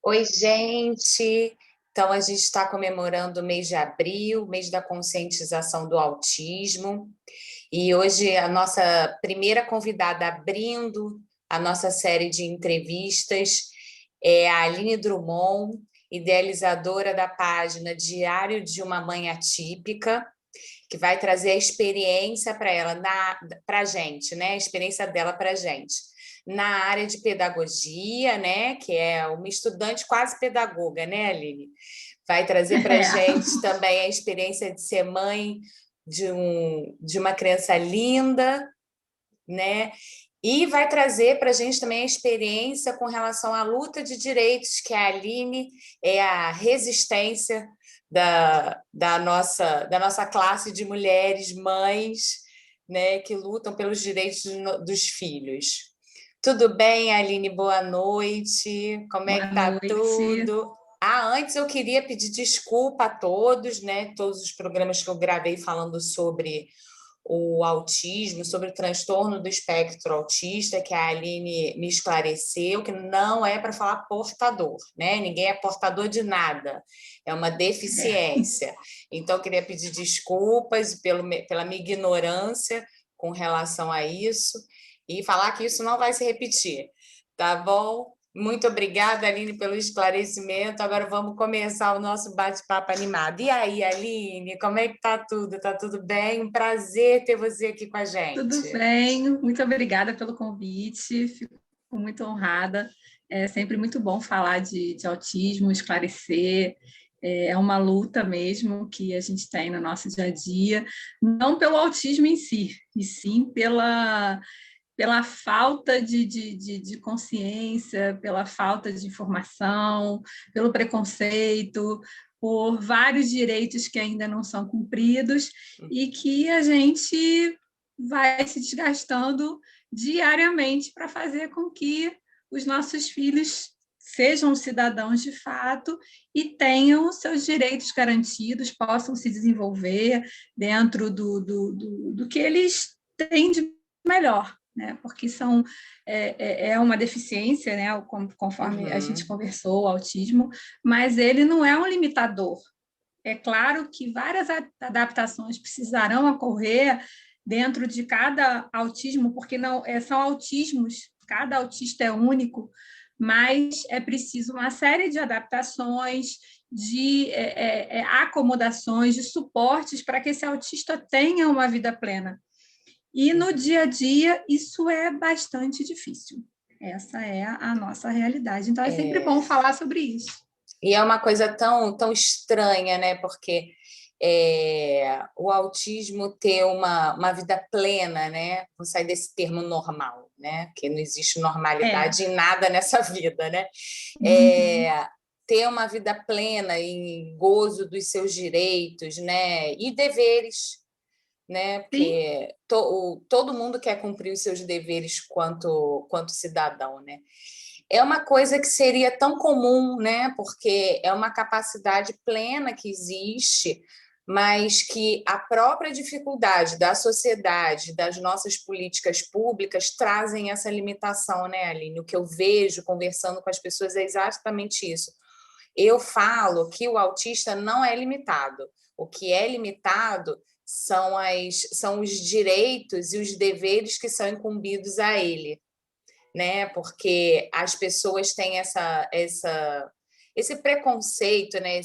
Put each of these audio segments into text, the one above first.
Oi, gente! Então, a gente está comemorando o mês de abril, mês da conscientização do autismo, e hoje a nossa primeira convidada abrindo a nossa série de entrevistas é a Aline Drummond, idealizadora da página Diário de uma Mãe Atípica, que vai trazer a experiência para ela, para a gente, né? A experiência dela para a gente. Na área de pedagogia, né? Que é uma estudante quase pedagoga, né, Aline? Vai trazer para a gente também a experiência de ser mãe de uma criança linda, né? E vai trazer para a gente também a experiência com relação à luta de direitos, que a Aline é a resistência da nossa classe de mulheres, mães, né, que lutam pelos direitos dos filhos. Tudo bem, Aline? Boa noite. Como é Boa que está noite. tudo? Antes eu queria pedir desculpa a todos, né? Todos os programas que eu gravei falando sobre o autismo, sobre o transtorno do espectro autista, que a Aline me esclareceu, que não é para falar portador, né? Ninguém é portador de nada, é uma deficiência. Então, eu queria pedir desculpas pela minha ignorância com relação a isso e falar que isso não vai se repetir, tá bom? Muito obrigada, Aline, pelo esclarecimento. Agora vamos começar o nosso bate-papo animado. E aí, Aline, como é que tá tudo? Tá tudo bem? Um prazer ter você aqui com a Tudo gente. bem? Muito obrigada pelo convite. Fico muito honrada. É sempre muito bom falar de autismo, esclarecer. É uma luta mesmo que a gente tem no nosso dia a dia, não pelo autismo em si, e sim pela falta de consciência, pela falta de informação, pelo preconceito, por vários direitos que ainda não são cumpridos e que a gente vai se desgastando diariamente para fazer com que os nossos filhos sejam cidadãos de fato e tenham seus direitos garantidos, possam se desenvolver dentro do que eles têm de melhor, né? Porque é uma deficiência, né? Conforme a gente conversou, o autismo, mas ele não é um limitador. É claro que várias adaptações precisarão ocorrer dentro de cada autismo, porque não são autismos, cada autista é único, mas é preciso uma série de adaptações, de acomodações, de suportes para que esse autista tenha uma vida plena. E no dia a dia, isso é bastante difícil. Essa é a nossa realidade. Então, é sempre bom falar sobre isso. E é uma coisa tão estranha, né? Porque o autismo ter uma vida plena, né? Vamos sair desse termo normal, né? Porque não existe normalidade em nada nessa vida, né? Ter uma vida plena em gozo dos seus direitos, né? E deveres, né? Porque todo mundo quer cumprir os seus deveres quanto cidadão, né? É uma coisa que seria tão comum, né? Porque é uma capacidade plena que existe, mas que a própria dificuldade da sociedade, das nossas políticas públicas, trazem essa limitação, né, Aline? O que eu vejo conversando com as pessoas é exatamente isso. Eu falo que o autista não é limitado. O que é limitado são os direitos e os deveres que são incumbidos a ele, né? Porque as pessoas têm esse preconceito, né?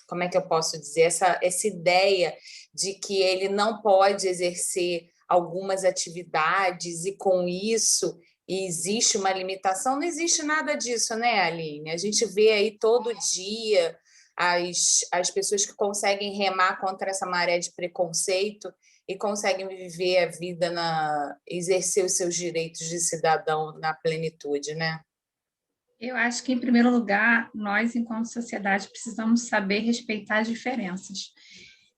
Como é que eu posso dizer? Essa ideia de que ele não pode exercer algumas atividades e com isso existe uma limitação. Não existe nada disso, né, Aline? A gente vê aí todo dia as pessoas que conseguem remar contra essa maré de preconceito e conseguem viver a vida, exercer os seus direitos de cidadão na plenitude, né? Eu acho que, em primeiro lugar, nós, enquanto sociedade, precisamos saber respeitar as diferenças.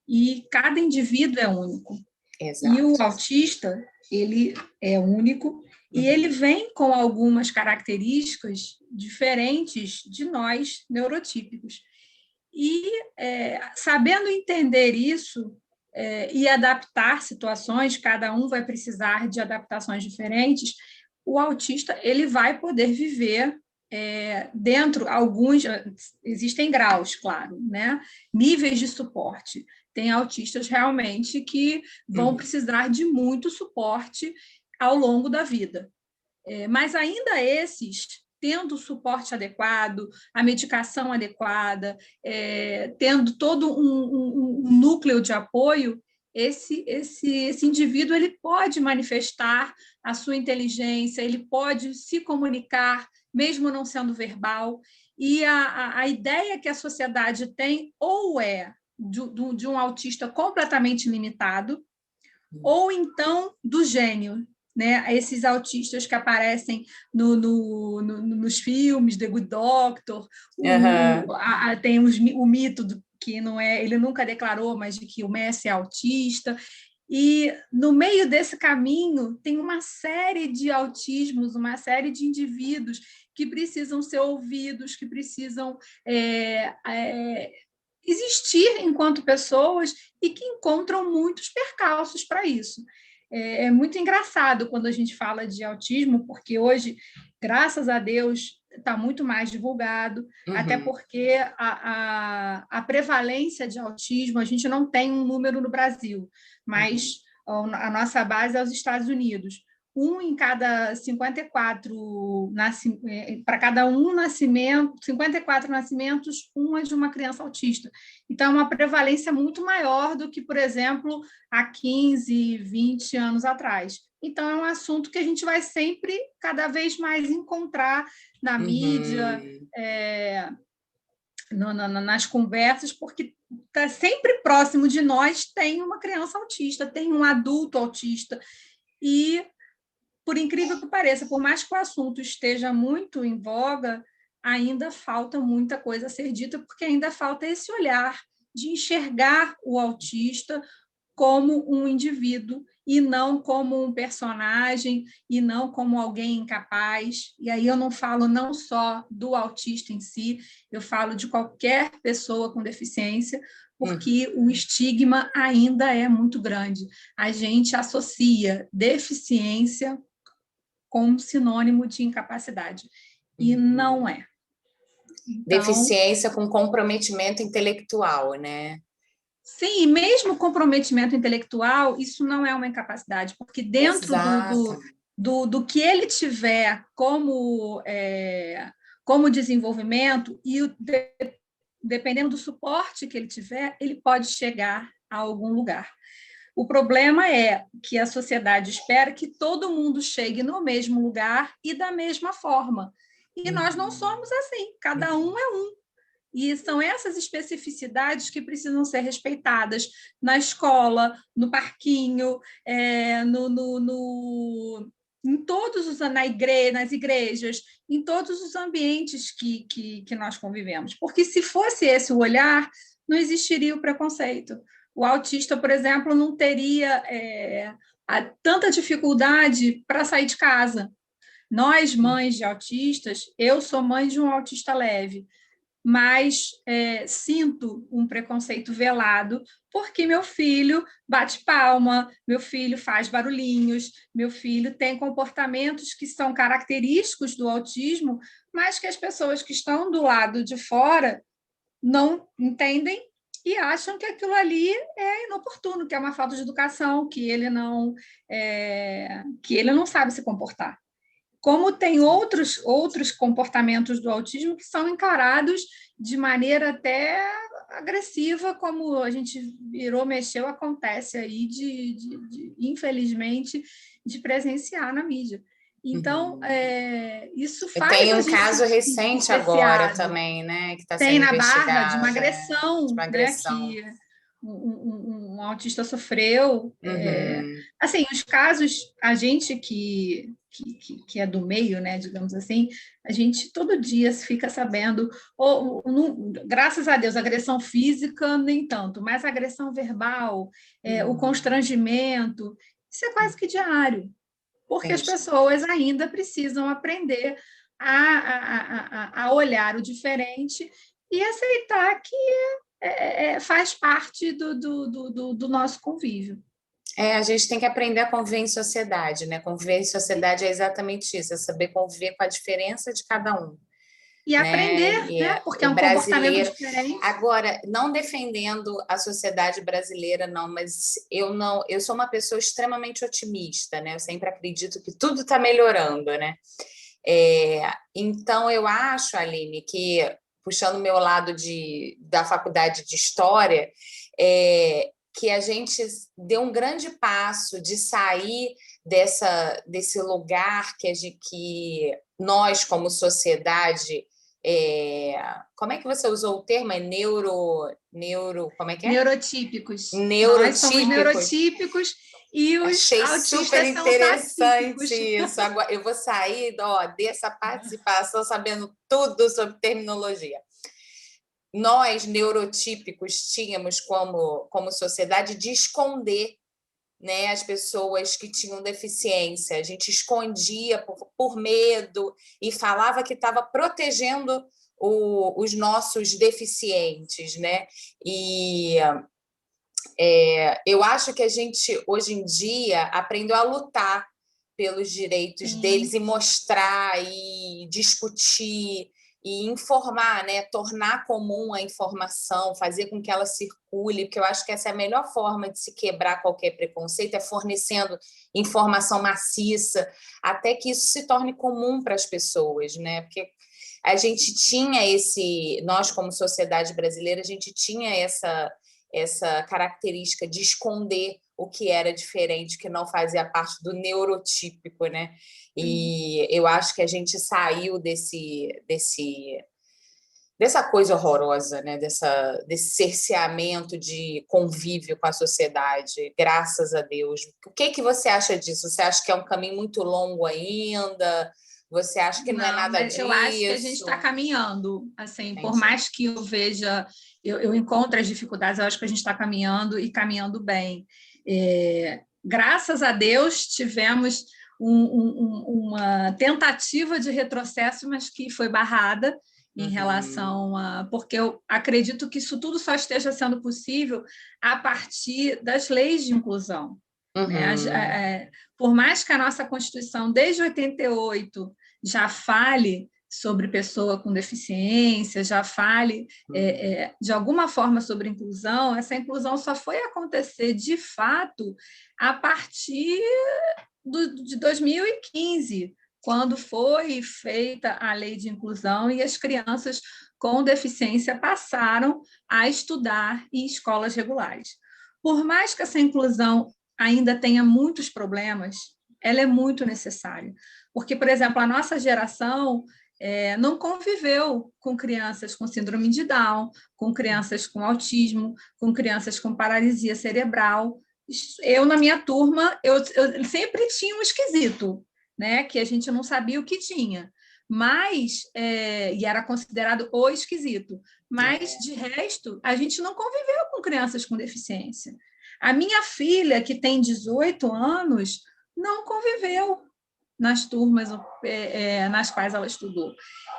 E cada indivíduo é único. Exato. E o autista, ele é único e ele vem com algumas características diferentes de nós, neurotípicos. E, sabendo entender isso e adaptar situações, cada um vai precisar de adaptações diferentes, o autista ele vai poder viver dentro, existem graus, claro, né? Níveis de suporte. Tem autistas realmente que vão precisar de muito suporte ao longo da vida. Mas ainda esses, tendo o suporte adequado, a medicação adequada, tendo todo um núcleo de apoio, esse indivíduo ele pode manifestar a sua inteligência, ele pode se comunicar, mesmo não sendo verbal, e a ideia que a sociedade tem ou de um autista completamente limitado, ou então do gênio, né? Esses autistas que aparecem nos filmes, The Good Doctor, tem o mito que não é, ele nunca declarou, mas de que o Messi é autista. E no meio desse caminho tem uma série de autismos, uma série de indivíduos que precisam ser ouvidos, que precisam existir enquanto pessoas e que encontram muitos percalços para isso. É muito engraçado quando a gente fala de autismo, porque hoje, graças a Deus, está muito mais divulgado, até porque a prevalência de autismo, a gente não tem um número no Brasil, mas a nossa base é os Estados Unidos. Em cada 54 para cada nascimento, 54 nascimentos, é de uma criança autista. Então, é uma prevalência muito maior do que, por exemplo, há 15, 20 anos atrás. Então, é um assunto que a gente vai sempre, cada vez mais, encontrar na mídia, nas conversas, porque está sempre próximo de nós, tem uma criança autista, tem um adulto autista. E, por incrível que pareça, por mais que o assunto esteja muito em voga, ainda falta muita coisa a ser dita, porque ainda falta esse olhar de enxergar o autista como um indivíduo e não como um personagem e não como alguém incapaz. E aí eu não falo não só do autista em si, eu falo de qualquer pessoa com deficiência, porque o estigma ainda é muito grande. A gente associa deficiência com sinônimo de incapacidade, e não é. Então, deficiência com comprometimento intelectual, né? Sim, mesmo comprometimento intelectual, isso não é uma incapacidade, porque dentro do que ele tiver como desenvolvimento e dependendo do suporte que ele tiver, ele pode chegar a algum lugar. O problema é que a sociedade espera que todo mundo chegue no mesmo lugar e da mesma forma. E nós não somos assim, cada um é um. E são essas especificidades que precisam ser respeitadas na escola, no parquinho, em todos nas igrejas, em todos os ambientes que nós convivemos. Porque se fosse esse o olhar, não existiria o preconceito. O autista, por exemplo, não teria tanta dificuldade para sair de casa. Nós, mães de autistas, eu sou mãe de um autista leve, mas sinto um preconceito velado porque meu filho bate palma, meu filho faz barulhinhos, meu filho tem comportamentos que são característicos do autismo, mas que as pessoas que estão do lado de fora não entendem e acham que aquilo ali é inoportuno, que é uma falta de educação, que ele não sabe se comportar. Como tem outros comportamentos do autismo que são encarados de maneira até agressiva, como a gente mexeu, acontece aí infelizmente, de presenciar na mídia. Então, isso faz tem um caso recente agora também, né, que está sendo investigado. Tem na Barra de uma agressão, né, que um autista sofreu. Assim, os casos, a gente que é do meio, né, digamos assim, a gente todo dia fica sabendo, graças a Deus, agressão física nem tanto, mas agressão verbal, o constrangimento, isso é quase que diário, porque as pessoas ainda precisam aprender a olhar o diferente e aceitar que faz parte do nosso convívio. A gente tem que aprender a conviver em sociedade, né? Conviver em sociedade é exatamente isso, é saber conviver com a diferença de cada um. E né? aprender, né? Porque é O um comportamento brasileiro. diferente. Agora, não defendendo a sociedade brasileira, não, mas eu sou uma pessoa extremamente otimista, né? Eu sempre acredito que tudo está melhorando, né? Então, eu acho, Aline, que, puxando o meu lado da faculdade de História, que a gente deu um grande passo de sair desse lugar que nós, como sociedade, como é que você usou o termo? Como é que é? Neurotípicos. Nós somos Neurotípicos. neurotípicos e os Achei super autistas são os interessante atípicos. isso. Agora, eu vou sair, dessa participação sabendo tudo sobre terminologia. Nós, neurotípicos, tínhamos como sociedade de esconder, né, as pessoas que tinham deficiência. A gente escondia por medo e falava que estava protegendo os nossos deficientes, né? E eu acho que a gente, hoje em dia, aprendeu a lutar pelos direitos deles Sim. e mostrar e discutir e informar, né? Tornar comum a informação, fazer com que ela circule, porque eu acho que essa é a melhor forma de se quebrar qualquer preconceito, é fornecendo informação maciça, até que isso se torne comum para as pessoas, né? Porque a gente tinha nós como sociedade brasileira, a gente tinha essa característica de esconder o que era diferente, que não fazia parte do neurotípico, né? E eu acho que a gente saiu dessa coisa horrorosa, né? Desse cerceamento de convívio com a sociedade, graças a Deus. O que você acha disso? Você acha que é um caminho muito longo ainda? Você acha que não é Não, nada mas eu acho que a gente disso? está caminhando. Assim, por Entendi. mais que eu veja, eu encontre as dificuldades, eu acho que a gente está caminhando e caminhando bem. Graças a Deus, tivemos uma tentativa de retrocesso, mas que foi barrada em relação a. Porque eu acredito que isso tudo só esteja sendo possível a partir das leis de inclusão. Né? Por mais que a nossa Constituição, desde 88, já fale sobre pessoa com deficiência, já fale de alguma forma sobre inclusão, essa inclusão só foi acontecer de fato a partir de 2015, quando foi feita a lei de inclusão e as crianças com deficiência passaram a estudar em escolas regulares. Por mais que essa inclusão ainda tenha muitos problemas, ela é muito necessária. Porque, por exemplo, a nossa geração não conviveu com crianças com síndrome de Down, com crianças com autismo, com crianças com paralisia cerebral. Eu, na minha turma, eu sempre tinha um esquisito, né? Que a gente não sabia o que tinha. Mas, e era considerado o esquisito. Mas, de resto, a gente não conviveu com crianças com deficiência. A minha filha, que tem 18 anos, não conviveu nas turmas nas quais ela estudou.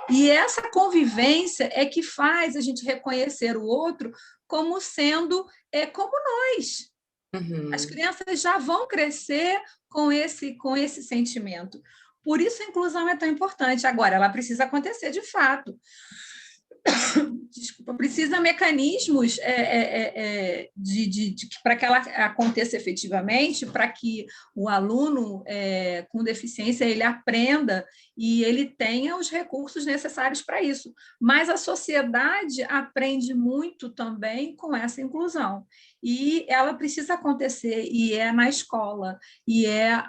E essa convivência é que faz a gente reconhecer o outro como sendo como nós. As crianças já vão crescer com esse sentimento. Por isso a inclusão é tão importante. Agora, ela precisa acontecer de fato. Desculpa, precisa mecanismos para que ela aconteça efetivamente, para que o aluno com deficiência ele aprenda e ele tenha os recursos necessários para isso. Mas a sociedade aprende muito também com essa inclusão. E ela precisa acontecer, e é na escola,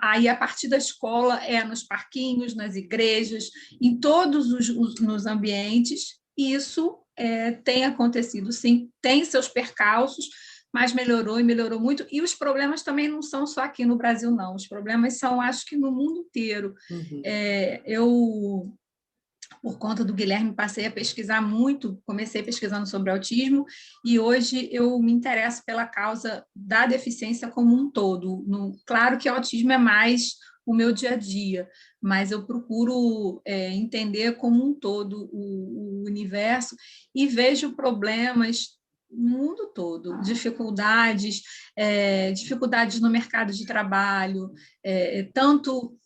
aí a partir da escola nos parquinhos, nas igrejas, em todos nos ambientes. Isso tem acontecido, sim, tem seus percalços, mas melhorou e melhorou muito. E os problemas também não são só aqui no Brasil, não. Os problemas são, acho que, no mundo inteiro. Eu, por conta do Guilherme, passei a pesquisar muito, comecei pesquisando sobre autismo, e hoje eu me interesso pela causa da deficiência como um todo. Claro que o autismo é mais o meu dia a dia, mas eu procuro entender como um todo o universo e vejo problemas no mundo todo, dificuldades no mercado de trabalho, tanto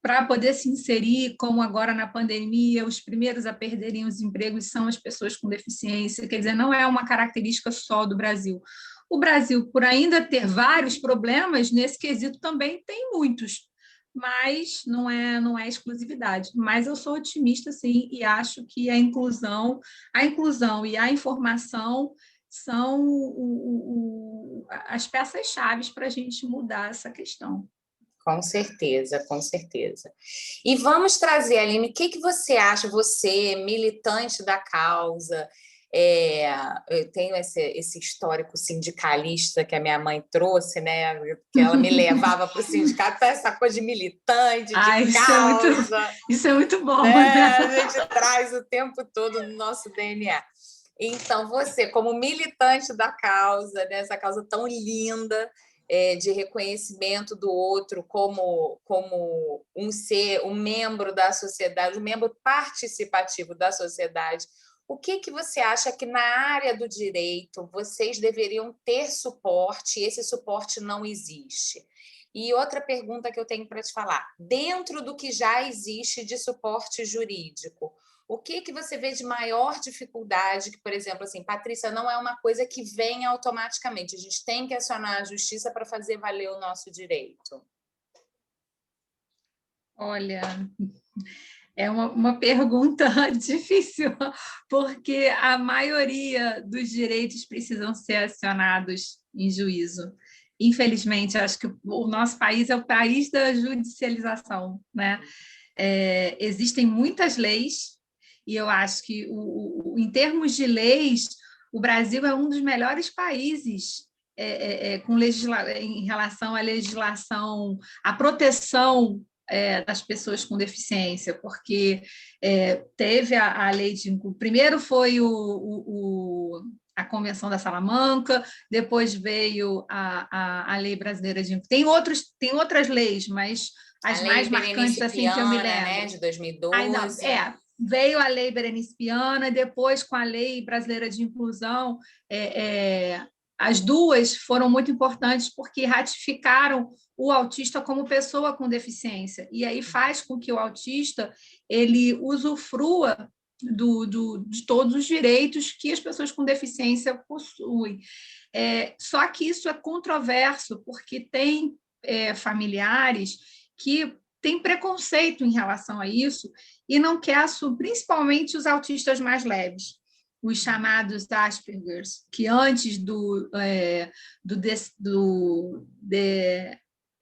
para poder se inserir, como agora na pandemia, os primeiros a perderem os empregos são as pessoas com deficiência, quer dizer, não é uma característica só do Brasil. O Brasil, por ainda ter vários problemas, nesse quesito também tem muitos, mas não é exclusividade. Mas eu sou otimista, sim, e acho que a inclusão e a informação são as peças-chave para a gente mudar essa questão. Com certeza, com certeza. E vamos trazer, Aline, o que você acha, você, militante da causa, eu tenho esse histórico sindicalista que a minha mãe trouxe, né? Que ela me levava para o sindicato, essa coisa de militante, de causa. Isso é muito bom, né? né? A gente traz o tempo todo no nosso DNA. Então, você, como militante da causa, né, essa causa tão linda, de reconhecimento do outro como um ser, um membro da sociedade, um membro participativo da sociedade, o que você acha que na área do direito vocês deveriam ter suporte e esse suporte não existe? E outra pergunta que eu tenho para te falar, dentro do que já existe de suporte jurídico, o que você vê de maior dificuldade, que, por exemplo, assim, Patrícia, não é uma coisa que vem automaticamente, a gente tem que acionar a justiça para fazer valer o nosso direito? Olha, é uma pergunta difícil, porque a maioria dos direitos precisam ser acionados em juízo. Infelizmente, acho que o nosso país é o país da judicialização, né? Existem muitas leis, e eu acho que, em termos de leis, o Brasil é um dos melhores países em relação à legislação, à proteção das pessoas com deficiência, porque teve a lei de... Primeiro foi a Convenção da Salamanca, depois veio a Lei Brasileira de... Tem outras leis, mas as mais marcantes, assim, que eu me lembro. Né, de 2012. Veio a Lei Berenice Piana, depois com a Lei Brasileira de Inclusão, as duas foram muito importantes porque ratificaram o autista como pessoa com deficiência, e aí faz com que o autista ele usufrua de todos os direitos que as pessoas com deficiência possuem. Só que isso é controverso, porque tem familiares que têm preconceito em relação a isso e não quer assumir, principalmente os autistas mais leves, os chamados Aspergers, que antes do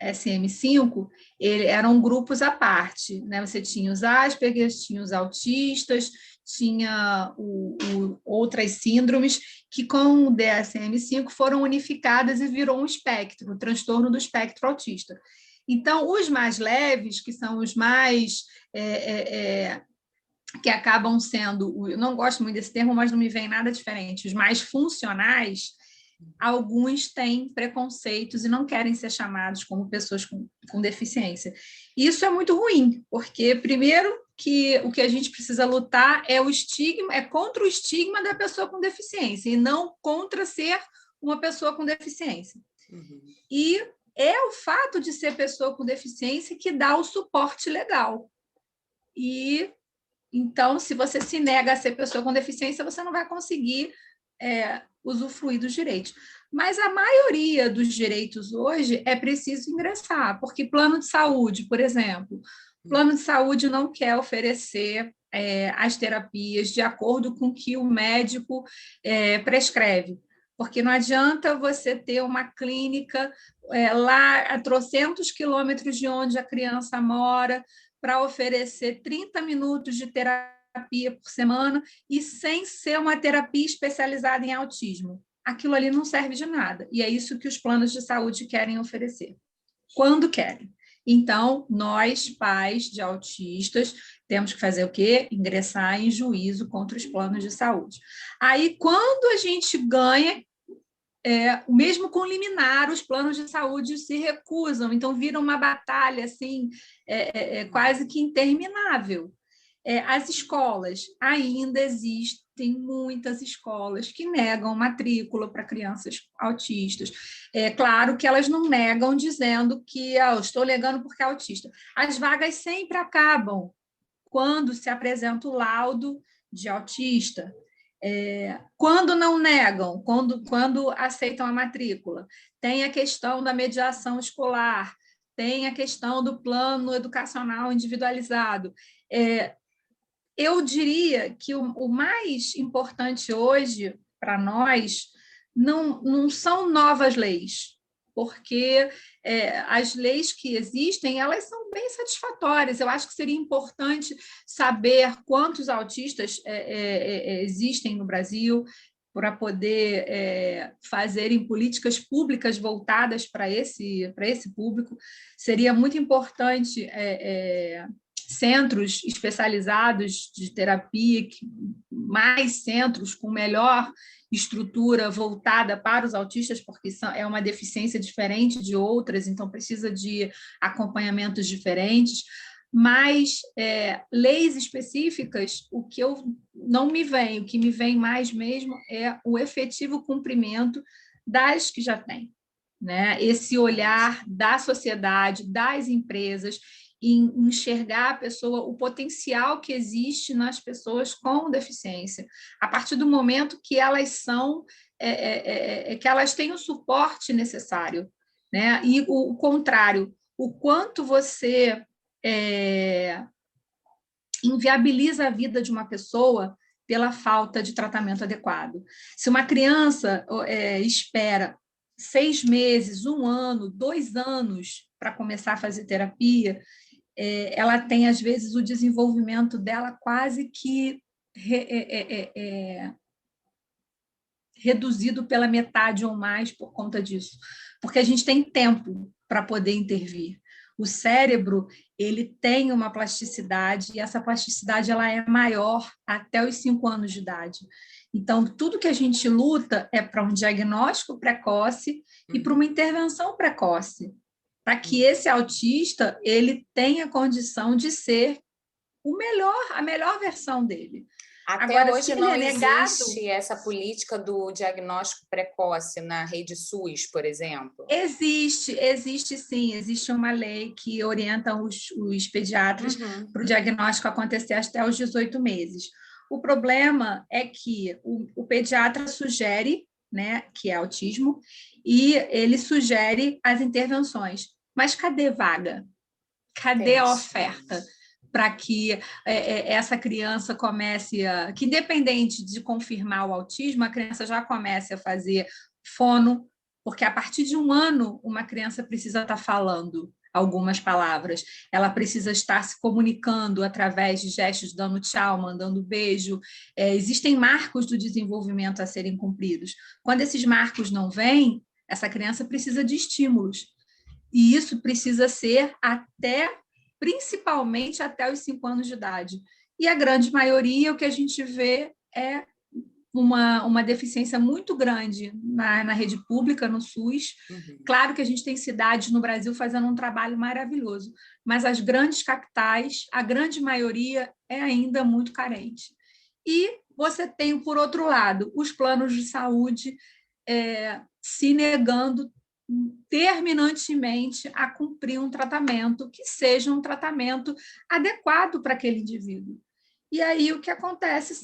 DSM-5 eram grupos à parte, né? Você tinha os Aspergers, tinha os autistas, tinha outras síndromes que com o DSM-5 foram unificadas e virou um espectro, o transtorno do espectro autista. Então, os mais leves, que são os mais... que acabam sendo, eu não gosto muito desse termo, mas não me vem nada diferente, os mais funcionais, alguns têm preconceitos e não querem ser chamados como pessoas com deficiência. Isso é muito ruim, porque, primeiro, que o que a gente precisa lutar é o estigma, é contra o estigma da pessoa com deficiência, e não contra ser uma pessoa com deficiência. Uhum. E é o fato de ser pessoa com deficiência que dá o suporte legal. E então, se você se nega a ser pessoa com deficiência, você não vai conseguir usufruir dos direitos. Mas a maioria dos direitos hoje é preciso ingressar, porque plano de saúde, por exemplo, plano de saúde não quer oferecer as terapias de acordo com o que o médico prescreve, porque não adianta você ter uma clínica lá a trocentos quilômetros de onde a criança mora, para oferecer 30 minutos de terapia por semana e sem ser uma terapia especializada em autismo. Aquilo ali não serve de nada. E é isso que os planos de saúde querem oferecer, quando querem. Então, nós, pais de autistas, temos que fazer o quê? Ingressar em juízo contra os planos de saúde. Aí, quando a gente ganha... mesmo com liminar, os planos de saúde se recusam, então vira uma batalha assim, quase que interminável. As escolas, ainda existem muitas escolas que negam matrícula para crianças autistas. É claro que elas não negam dizendo que eu estou negando porque é autista. As vagas sempre acabam quando se apresenta o laudo de autista. Quando não negam, quando aceitam a matrícula. Tem a questão da mediação escolar, tem a questão do plano educacional individualizado. Eu diria que o mais importante hoje para nós não são novas leis, porque as leis que existem, elas são bem satisfatórias. Eu acho que seria importante saber quantos autistas existem no Brasil, para poder fazerem políticas públicas voltadas para esse público. Seria muito importante centros especializados de terapia, mais centros com melhor estrutura voltada para os autistas, porque é uma deficiência diferente de outras, então precisa de acompanhamentos diferentes. Mas leis específicas, o que o que me vem mais mesmo é o efetivo cumprimento das que já tem, né? Esse olhar da sociedade, das empresas, em enxergar a pessoa, o potencial que existe nas pessoas com deficiência, a partir do momento que elas são, que elas têm o suporte necessário, né? E o contrário, o quanto você inviabiliza a vida de uma pessoa pela falta de tratamento adequado. Se uma criança espera 6 meses, 1 ano, 2 anos para começar a fazer terapia, ela tem, às vezes, o desenvolvimento dela quase que reduzido pela metade ou mais por conta disso, porque a gente tem tempo para poder intervir. O cérebro, ele tem uma plasticidade, e essa plasticidade ela é maior até os 5 anos de idade. Então, tudo que a gente luta é para um diagnóstico precoce e para uma intervenção precoce, para que esse autista ele tenha condição de ser a melhor versão dele. Até agora, hoje se não ele é negado, existe essa política do diagnóstico precoce na rede SUS, por exemplo? existe sim, existe uma lei que orienta os pediatras para o diagnóstico acontecer até os 18 meses. O problema é que o pediatra sugere, né, que é autismo, e ele sugere as intervenções. Mas cadê vaga? Cadê a oferta para que essa criança comece que independente de confirmar o autismo, a criança já comece a fazer fono, porque a partir de 1 ano uma criança precisa estar falando algumas palavras, ela precisa estar se comunicando através de gestos, dando tchau, mandando beijo. Existem marcos do desenvolvimento a serem cumpridos. Quando esses marcos não vêm, essa criança precisa de estímulos. E isso precisa ser principalmente até os 5 anos de idade. E a grande maioria, o que a gente vê é uma deficiência muito grande na rede pública, no SUS. Claro que a gente tem cidades no Brasil fazendo um trabalho maravilhoso, mas as grandes capitais, a grande maioria é ainda muito carente. E você tem, por outro lado, os planos de saúde se negando terminantemente a cumprir um tratamento que seja um tratamento adequado para aquele indivíduo. E aí o que acontece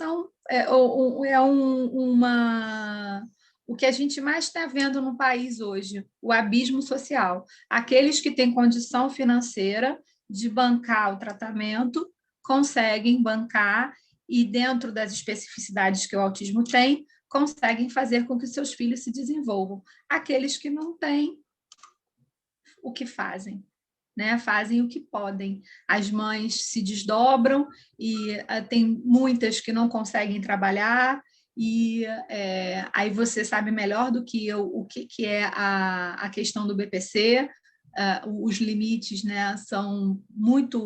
o que a gente mais está vendo no país hoje, o abismo social. Aqueles que têm condição financeira de bancar o tratamento conseguem bancar e, dentro das especificidades que o autismo tem, conseguem fazer com que seus filhos se desenvolvam. Aqueles que não têm, o que fazem? Né? Fazem o que podem. As mães se desdobram e tem muitas que não conseguem trabalhar, e aí você sabe melhor do que eu o que é a questão do BPC. Os limites, né, são muito,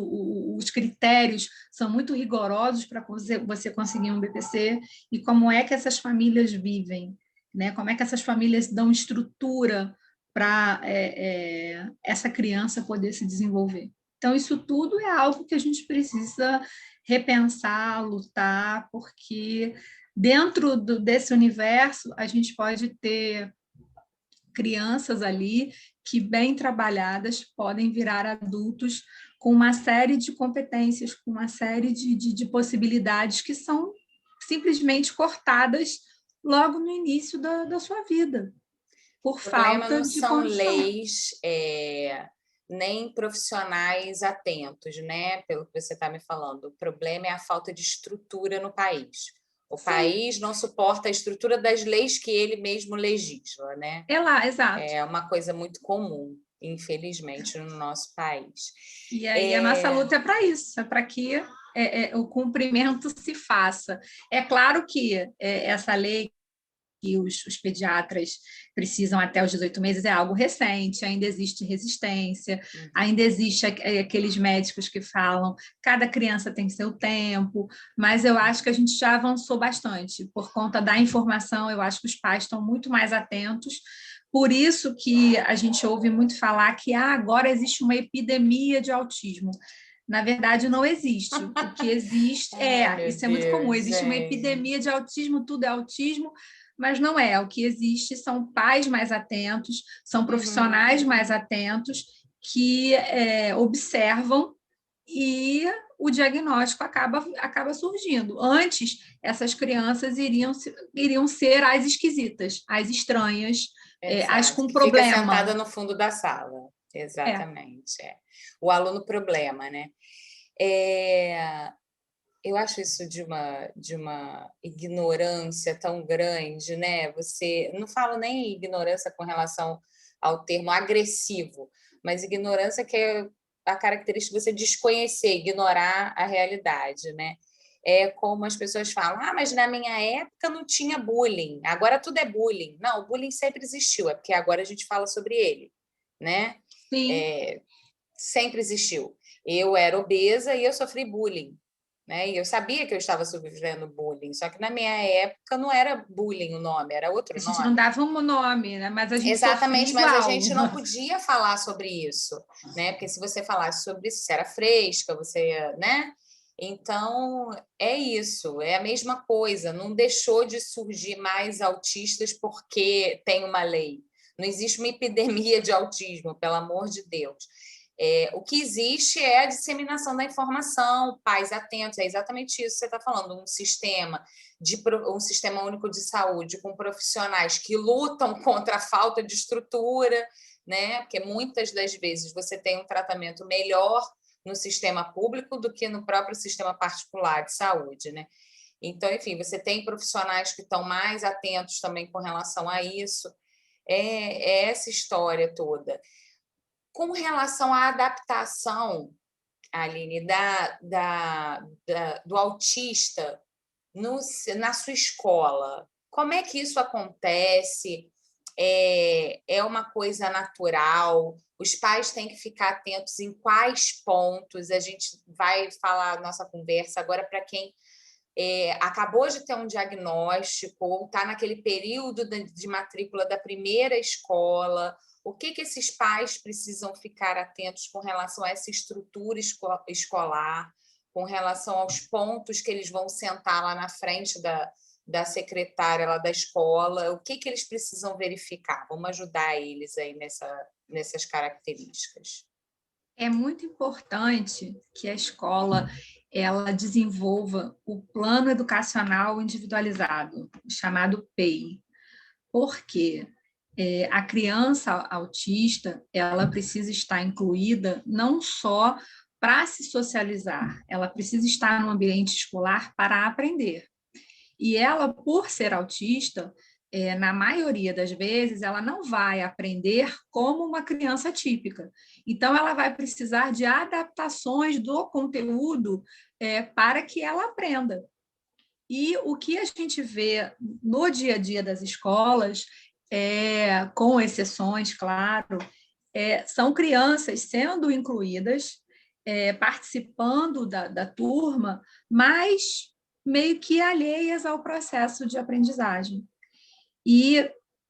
os critérios são muito rigorosos para você conseguir um BPC, e como é que essas famílias vivem, né? Como é que essas famílias dão estrutura para essa criança poder se desenvolver. Então, isso tudo é algo que a gente precisa repensar, lutar, porque dentro desse universo a gente pode ter crianças ali que, bem trabalhadas, podem virar adultos com uma série de competências, com uma série de possibilidades que são simplesmente cortadas logo no início da sua vida, por O problema falta não de são condição. leis, nem profissionais atentos, né? Pelo que você está me falando. O problema é a falta de estrutura no país. O Sim, país não suporta a estrutura das leis que ele mesmo legisla, né? é lá, exato. É uma coisa muito comum, infelizmente, no nosso país. E aí a nossa luta é para isso, é para que o cumprimento se faça. É claro que essa lei que os pediatras precisam até os 18 meses é algo recente, ainda existe resistência, ainda existe aqueles médicos que falam cada criança tem seu tempo, mas eu acho que a gente já avançou bastante por conta da informação, eu acho que os pais estão muito mais atentos, por isso que a gente ouve muito falar que agora existe uma epidemia de autismo. Na verdade, não existe. O que existe Ai, meu isso é muito comum, Deus, existe uma gente. epidemia de autismo, tudo é autismo, mas não é. O que existe são pais mais atentos, são profissionais mais atentos que observam e o diagnóstico acaba surgindo. Antes, essas crianças iriam ser as esquisitas, as estranhas, as Exato, com que fica problema. sentada no fundo da sala. É, Exatamente. O aluno problema, né? É, eu acho isso de uma ignorância tão grande, né? Você não falo nem ignorância com relação ao termo agressivo, mas ignorância que é a característica de você desconhecer, ignorar a realidade, né? É como as pessoas falam: ah, mas na minha época não tinha bullying, agora tudo é bullying. Não, o bullying sempre existiu, é porque agora a gente fala sobre ele, né? sim. Sempre existiu. Eu era obesa e eu sofri bullying, né? E eu sabia que eu estava sofrendo bullying, só que na minha época não era bullying o nome, era A outro gente não nome. dava um nome, né? Mas a gente sofria Exatamente, mas a igual. gente não podia falar sobre isso, né? Porque se você falasse sobre isso, você era fresca, você, né? Então, é isso, é a mesma coisa, não deixou de surgir mais autistas porque tem uma lei. Não existe uma epidemia de autismo, pelo amor de Deus. O que existe é a disseminação da informação, pais atentos, é exatamente isso que você está falando, um sistema único de saúde com profissionais que lutam contra a falta de estrutura, né? Porque muitas das vezes você tem um tratamento melhor no sistema público do que no próprio sistema particular de saúde, né? Então, enfim, você tem profissionais que estão mais atentos também com relação a isso. É essa história toda. Com relação à adaptação, Aline, do autista na sua escola, como é que isso acontece? É uma coisa natural? Os pais têm que ficar atentos em quais pontos? A gente vai falar a nossa conversa agora para quem acabou de ter um diagnóstico ou está naquele período de matrícula da primeira escola. O que esses pais precisam ficar atentos com relação a essa estrutura escolar, com relação aos pontos que eles vão sentar lá na frente da secretária lá da escola, o que eles precisam verificar? Vamos ajudar eles aí nessas características. É muito importante que a escola ela desenvolva o plano educacional individualizado, chamado PEI. Por quê? A criança autista ela precisa estar incluída não só para se socializar, ela precisa estar no ambiente escolar para aprender. E ela, por ser autista, na maioria das vezes, ela não vai aprender como uma criança típica. Então, ela vai precisar de adaptações do conteúdo para que ela aprenda. E o que a gente vê no dia a dia das escolas, com exceções, claro, são crianças sendo incluídas, participando da turma, mas meio que alheias ao processo de aprendizagem. E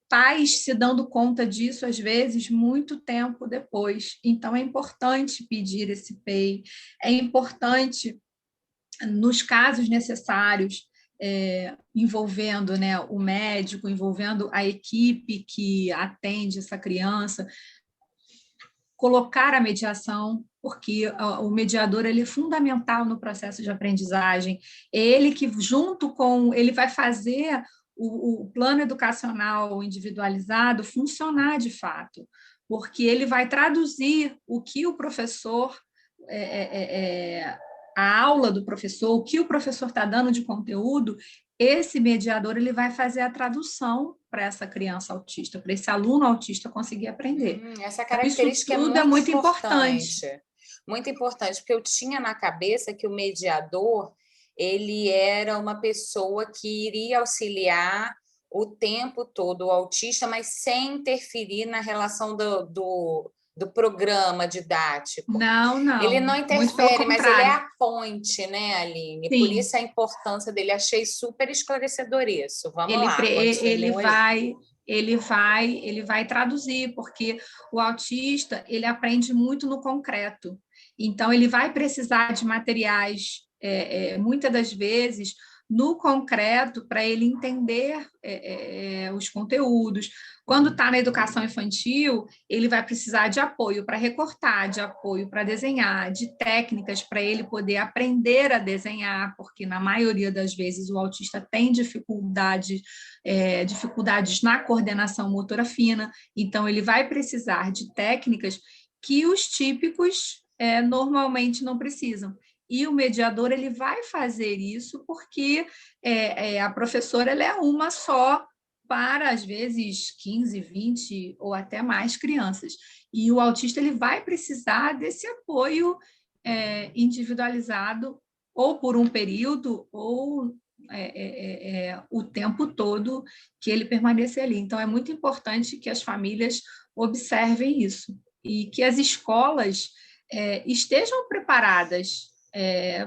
pais se dando conta disso, às vezes, muito tempo depois. Então, é importante pedir esse PEI, é importante, nos casos necessários, envolvendo, né, o médico, envolvendo a equipe que atende essa criança, colocar a mediação, porque o mediador ele é fundamental no processo de aprendizagem. É ele que, junto com, ele vai fazer o plano educacional individualizado funcionar de fato, porque ele vai traduzir o que o professor, a aula do professor, o que o professor está dando de conteúdo, esse mediador ele vai fazer a tradução para essa criança autista, para esse aluno autista conseguir aprender. Essa Então, isso característica tudo é muito importante. Muito importante, porque eu tinha na cabeça que o mediador ele era uma pessoa que iria auxiliar o tempo todo o autista, mas sem interferir na relação do programa didático. Não, Ele não muito pelo interfere, mas ele é contrário. a ponte, né, Aline? Por Sim, isso a importância dele. Achei super esclarecedor isso. Vamos lá, ele continua aí. vai traduzir, porque o autista ele aprende muito no concreto. Então, ele vai precisar de materiais, muitas das vezes, no concreto, para ele entender os conteúdos. Quando está na educação infantil, ele vai precisar de apoio para recortar, de apoio para desenhar, de técnicas para ele poder aprender a desenhar, porque na maioria das vezes o autista tem dificuldades na coordenação motora fina, então ele vai precisar de técnicas que os típicos normalmente não precisam. E o mediador ele vai fazer isso porque a professora ela é uma só para, às vezes, 15, 20 ou até mais crianças. E o autista ele vai precisar desse apoio individualizado, ou por um período, ou o tempo todo que ele permanecer ali. Então, é muito importante que as famílias observem isso e que as escolas estejam preparadas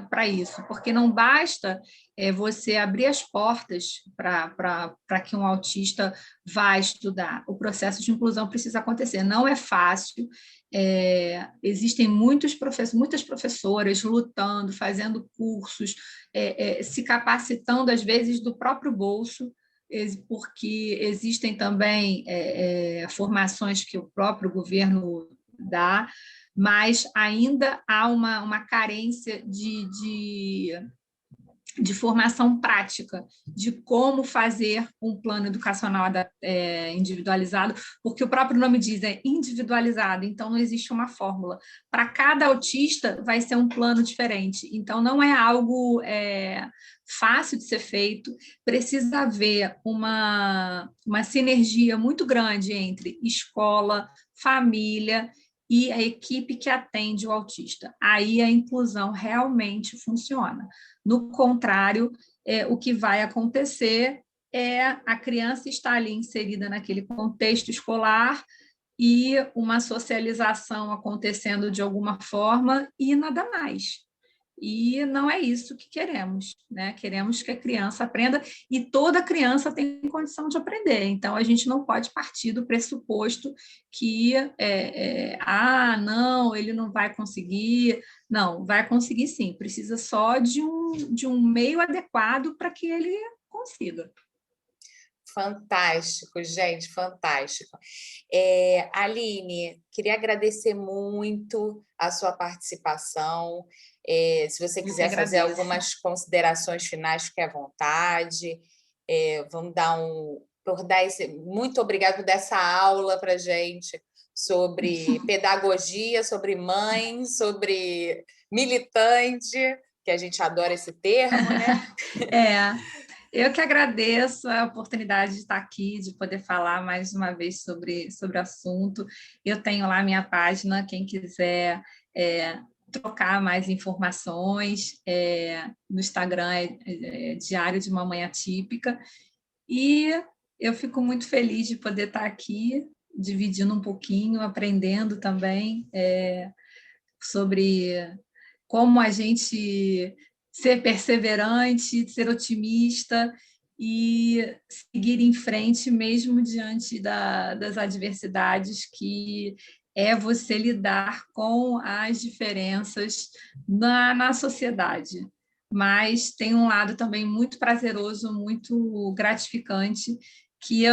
para isso, porque não basta você abrir as portas para que um autista vá estudar. O processo de inclusão precisa acontecer. Não é fácil, existem muitas professoras lutando, fazendo cursos, se capacitando, às vezes, do próprio bolso, porque existem também formações que o próprio governo dá, mas ainda há uma carência de formação prática, de como fazer um plano educacional individualizado, porque o próprio nome diz, é individualizado, então não existe uma fórmula. Para cada autista vai ser um plano diferente, então não é algo fácil de ser feito, precisa haver uma sinergia muito grande entre escola, família e a equipe que atende o autista. Aí a inclusão realmente funciona. No contrário, o que vai acontecer é a criança estar ali inserida naquele contexto escolar e uma socialização acontecendo de alguma forma e nada mais. E não é isso que queremos, né? Queremos que a criança aprenda e toda criança tem condição de aprender. Então, a gente não pode partir do pressuposto que, não, ele não vai conseguir. Não, vai conseguir sim, precisa só de um meio adequado para que ele consiga. Fantástico, gente, fantástico. Aline, queria agradecer muito a sua participação. Se você quiser fazer algumas considerações finais, fique à vontade. Vamos dar muito obrigada por dar essa aula para a gente sobre pedagogia, sobre mãe, sobre militante, que a gente adora esse termo, né? Eu que agradeço a oportunidade de estar aqui, de poder falar mais uma vez sobre o assunto. Eu tenho lá minha página, quem quiser trocar mais informações, no Instagram é Diário de Mamãe Atípica. E eu fico muito feliz de poder estar aqui, dividindo um pouquinho, aprendendo também sobre como a gente ser perseverante, ser otimista e seguir em frente mesmo diante das adversidades, que é você lidar com as diferenças na sociedade. Mas tem um lado também muito prazeroso, muito gratificante, que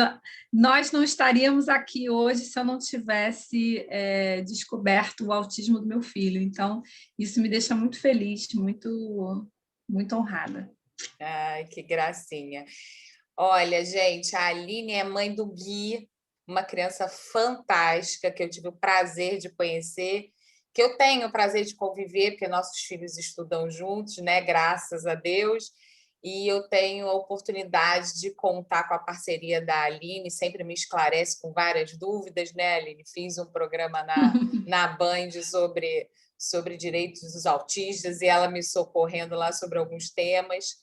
nós não estaríamos aqui hoje se eu não tivesse descoberto o autismo do meu filho. Então, isso me deixa muito feliz, muito honrada. Ai, que gracinha. Olha, gente, a Aline é mãe do Gui, uma criança fantástica que eu tive o prazer de conhecer, que eu tenho o prazer de conviver, porque nossos filhos estudam juntos, né? Graças a Deus. E eu tenho a oportunidade de contar com a parceria da Aline, sempre me esclarece com várias dúvidas, né, Aline? Fiz um programa na Band sobre direitos dos autistas e ela me socorrendo lá sobre alguns temas.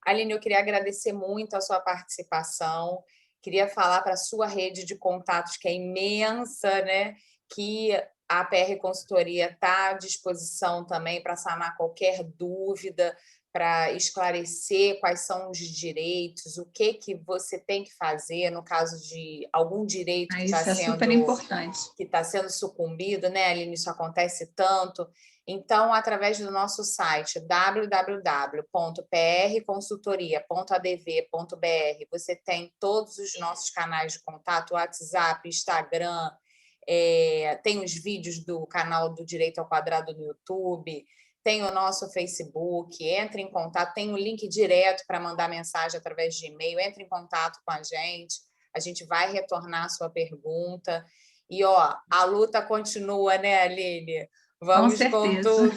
Aline, eu queria agradecer muito a sua participação, queria falar para a sua rede de contatos, que é imensa, né? Que a PR Consultoria está à disposição também para sanar qualquer dúvida, para esclarecer quais são os direitos, o que você tem que fazer no caso de algum direito Isso é super importante. que está sendo sucumbido, né, Aline? Isso acontece tanto. Então, através do nosso site www.prconsultoria.adv.br, você tem todos os nossos canais de contato, WhatsApp, Instagram, tem os vídeos do canal do Direito ao Quadrado no YouTube, tem o nosso Facebook, entre em contato, tem o link direto para mandar mensagem através de e-mail, entre em contato com a gente vai retornar a sua pergunta. E, a luta continua, né, Aline? Vamos com tudo.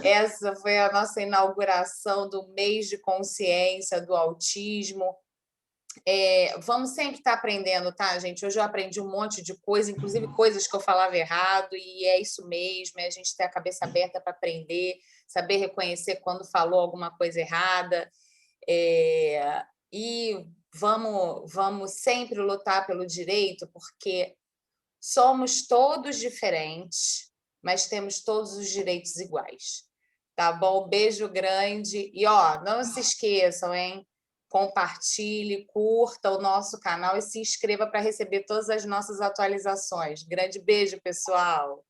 Essa foi a nossa inauguração do mês de consciência do autismo. Vamos sempre estar aprendendo, tá, gente? Hoje eu aprendi um monte de coisa, inclusive coisas que eu falava errado, e é isso mesmo, é a gente ter a cabeça aberta para aprender, saber reconhecer quando falou alguma coisa errada. E vamos sempre lutar pelo direito, porque somos todos diferentes, mas temos todos os direitos iguais. Tá bom? Beijo grande. E, não se esqueçam, hein? Compartilhe, curta o nosso canal e se inscreva para receber todas as nossas atualizações. Grande beijo, pessoal!